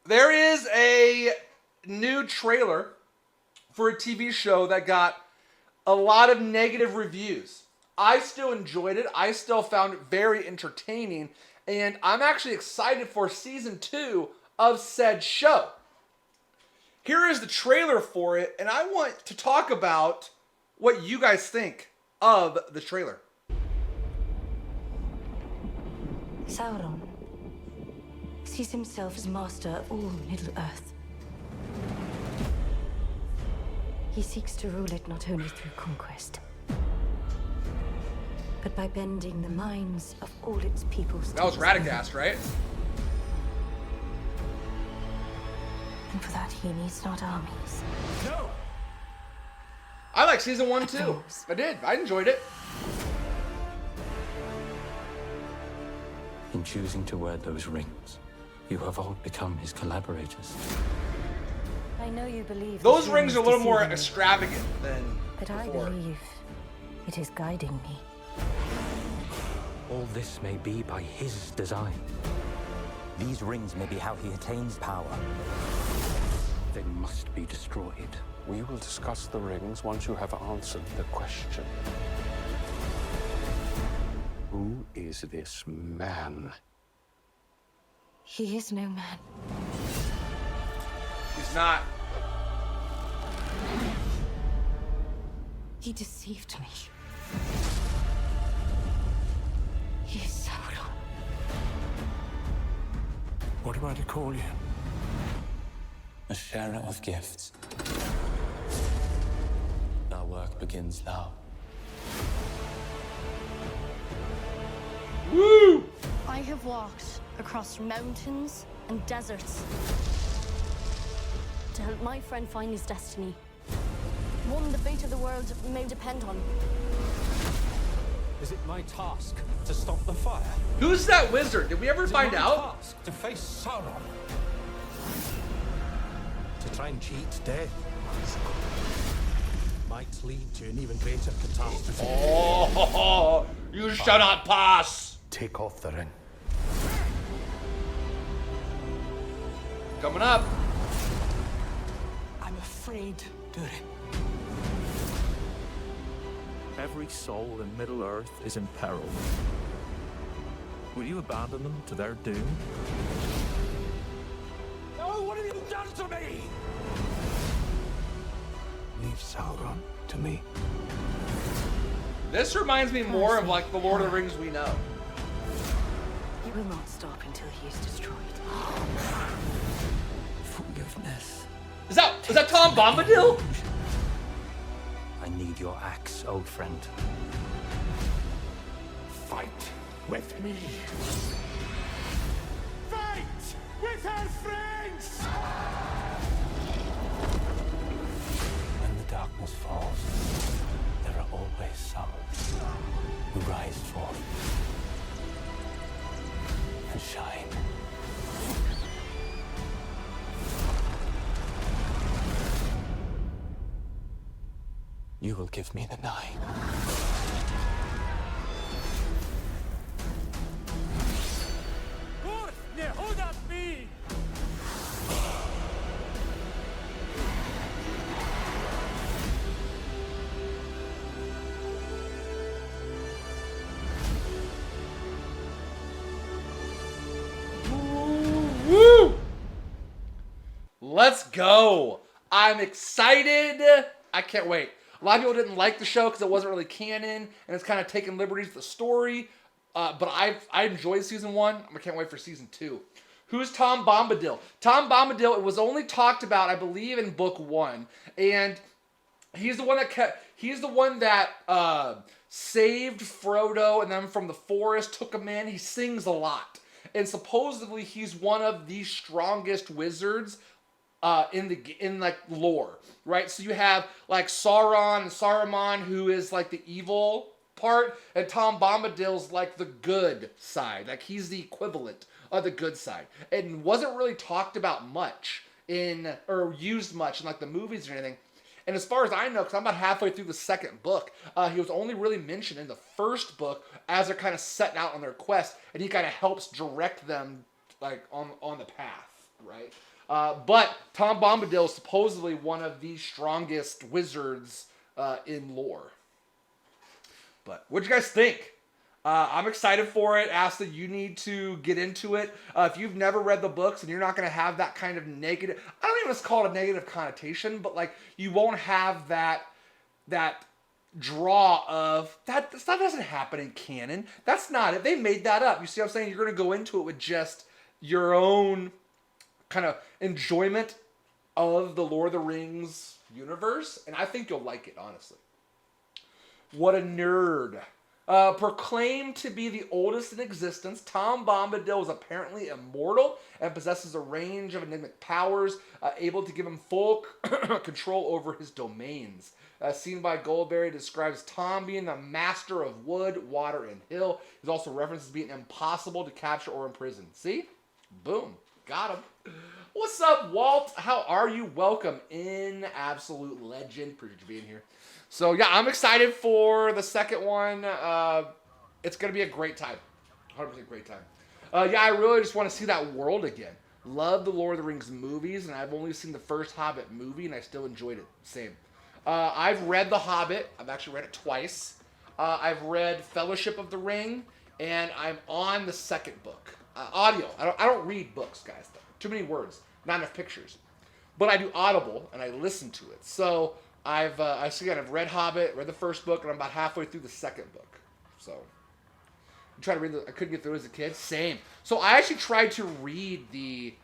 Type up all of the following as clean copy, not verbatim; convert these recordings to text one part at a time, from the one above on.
There is a new trailer for a TV show that got a lot of negative reviews. I still enjoyed it. I still found it very entertaining. And I'm actually excited for season 2 of said show. Here is the trailer for it, and I want to talk about what you guys think of the trailer. Sauron sees himself as master of all Middle-earth. He seeks to rule it not only through conquest, but by bending the minds of all its peoples. That was Radagast, right? And for that, he needs not armies. No! I like season 1 too. I did. I enjoyed it. In choosing to wear those rings, you have all become his collaborators. I know you believe those rings are a little more extravagant than but before. I believe it is guiding me. All this may be by his design. These rings may be how he attains power. They must be destroyed. We will discuss the rings once you have answered the question. Who is this man? He is no man. He's not. He deceived me. He is Sauron. What am I to call you? A sharer of gifts. Our work begins now. Woo! I have walked across mountains and deserts to help my friend find his destiny. One the fate of the world may depend on. Is it my task to stop the fire? Who's that wizard? Did we ever find out? Task to face Sauron. To try and cheat death might lead to an even greater catastrophe. Oh, you shall not pass. Take off the ring. Coming up. I'm afraid, Durin. Every soul in Middle-earth is in peril. Will you abandon them to their doom? No, what have you done to me? Leave Sauron to me. This reminds me more of like the Lord of the Rings we know. He will not stop until he is destroyed. Forgiveness. Is that Tom Bombadil? I need your axe, old friend. Fight with me. Fight with our friends! When the darkness falls, there are always some who rise forth and shine. You will give me the nine. Woo! Let's go. I'm excited. I can't wait. A lot of people didn't like the show because it wasn't really canon and it's kind of taking liberties with the story. But I enjoyed season 1. I can't wait for season 2. Who's Tom Bombadil? Tom Bombadil, it was only talked about, I believe, in book 1. And he's the one that saved Frodo and then from the forest, took him in. He sings a lot. And supposedly he's one of the strongest wizards in like lore, right? So you have like Sauron and Saruman, who is like the evil part, and Tom Bombadil's like the good side. Like he's the equivalent of the good side. And wasn't really talked about much or used much in like the movies or anything. And as far as I know, because I'm about halfway through the second book, he was only really mentioned in the first book as they're kind of setting out on their quest, and he kind of helps direct them like on the path, right? But Tom Bombadil is supposedly one of the strongest wizards in lore. But what'd you guys think? I'm excited for it. Ashley, you need to get into it. If you've never read the books and you're not going to have that kind of negative, I don't even want to call it a negative connotation, but like you won't have that draw of that doesn't happen in canon. That's not it. They made that up. You see what I'm saying? You're going to go into it with just your own kind of enjoyment of the Lord of the Rings universe, and I think you'll like it, honestly. What a nerd. Proclaimed to be the oldest in existence, Tom Bombadil is apparently immortal and possesses a range of enigmatic powers, able to give him full control over his domains. Seen by Goldberry describes Tom being the master of wood, water, and hill. He's also references being impossible to capture or imprison. See? Boom. Got him. What's up, Walt? How are you? Welcome in, absolute legend. Appreciate you being here. So, yeah, I'm excited for the second one. It's going to be a great time. 100% great time. Yeah, I really just want to see that world again. Love the Lord of the Rings movies, and I've only seen the first Hobbit movie, and I still enjoyed it. Same. I've read The Hobbit. I've actually read it twice. I've read Fellowship of the Ring, and I'm on the second book. Audio. I don't read books, guys. Too many words. Not enough pictures. But I do Audible, and I listen to it. So I've read Hobbit, read the first book, and I'm about halfway through the second book. So I'm trying to read. I couldn't get through as a kid. Same. So I actually tried to read the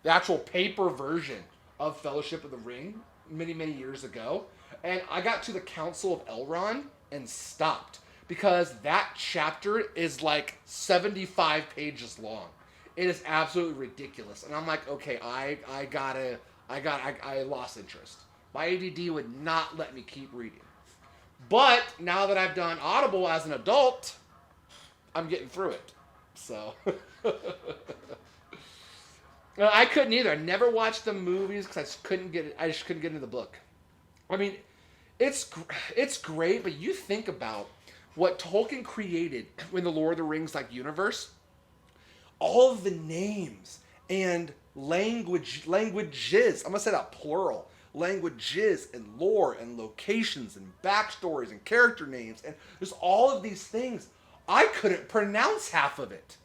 actual paper version of Fellowship of the Ring many years ago, and I got to the Council of Elrond and stopped because that chapter is like 75 pages long. It is absolutely ridiculous, and I'm like, okay, I lost interest. My ADD would not let me keep reading. But now that I've done Audible as an adult, I'm getting through it. So I couldn't either. I never watched the movies because I just couldn't get into the book. I mean, it's great, but you think about what Tolkien created in the Lord of the Rings universe. All of the names and languages, I'm gonna say that plural, languages and lore and locations and backstories and character names and there's all of these things. I couldn't pronounce half of it.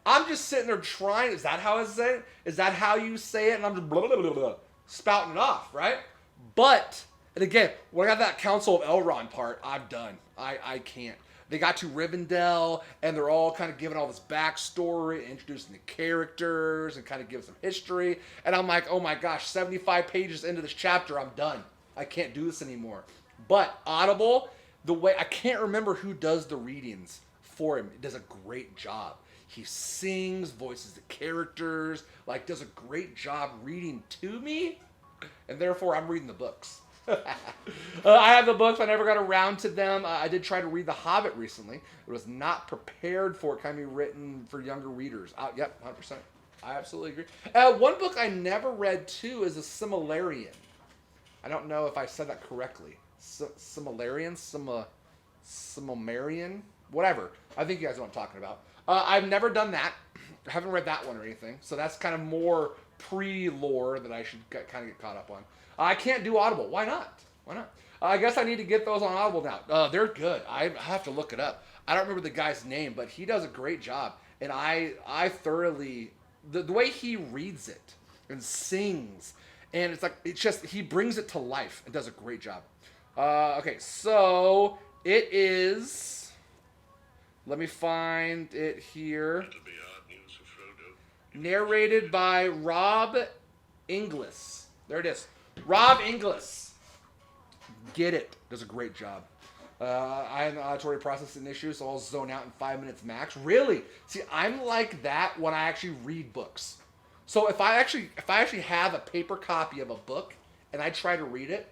I'm just sitting there trying. Is that how I say it? Is that how you say it? And I'm just blah, blah, blah, blah, spouting it off, right? But, and again, when I got that Council of Elrond part, I'm done. I can't. They got to Rivendell, and they're all kind of giving all this backstory, introducing the characters, and kind of giving some history. And I'm like, oh my gosh, 75 pages into this chapter, I'm done. I can't do this anymore. But Audible, I can't remember who does the readings for him. It does a great job. He sings, voices the characters, does a great job reading to me, and therefore I'm reading the books. I have the books, but I never got around to them. I did try to read The Hobbit recently. It was not prepared for it, kind of be written for younger readers. Yep, 100%. I absolutely agree. One book I never read, too, is a Silmarillion. I don't know if I said that correctly. Silmarillion? Silmarillion? Whatever. I think you guys know what I'm talking about. I've never done that. I haven't read that one or anything. So that's kind of more pre-lore that I should kind of get caught up on. I can't do Audible. Why not? I guess I need to get those on Audible now. They're good. I have to look it up. I don't remember the guy's name, but he does a great job. And I thoroughly... The way he reads it and sings, and it's just, he brings it to life and does a great job. Okay, so it is... Let me find it here. Narrated by Rob Inglis. There it is. Rob Inglis. Get it. Does a great job. I have an auditory processing issue, so I'll zone out in 5 minutes max. Really? See, I'm like that when I actually read books. So if I actually have a paper copy of a book and I try to read it,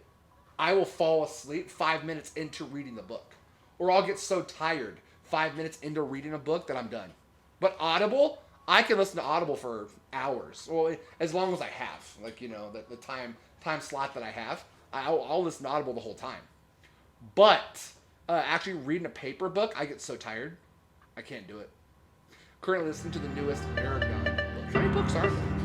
I will fall asleep 5 minutes into reading the book. Or I'll get so tired 5 minutes into reading a book that I'm done. But Audible, I can listen to Audible for hours. Well, as long as I have. The time slot that I have. I'll listen to Audible the whole time. But actually reading a paper book, I get so tired. I can't do it. Currently listening to the newest Aragon book. How many books are there?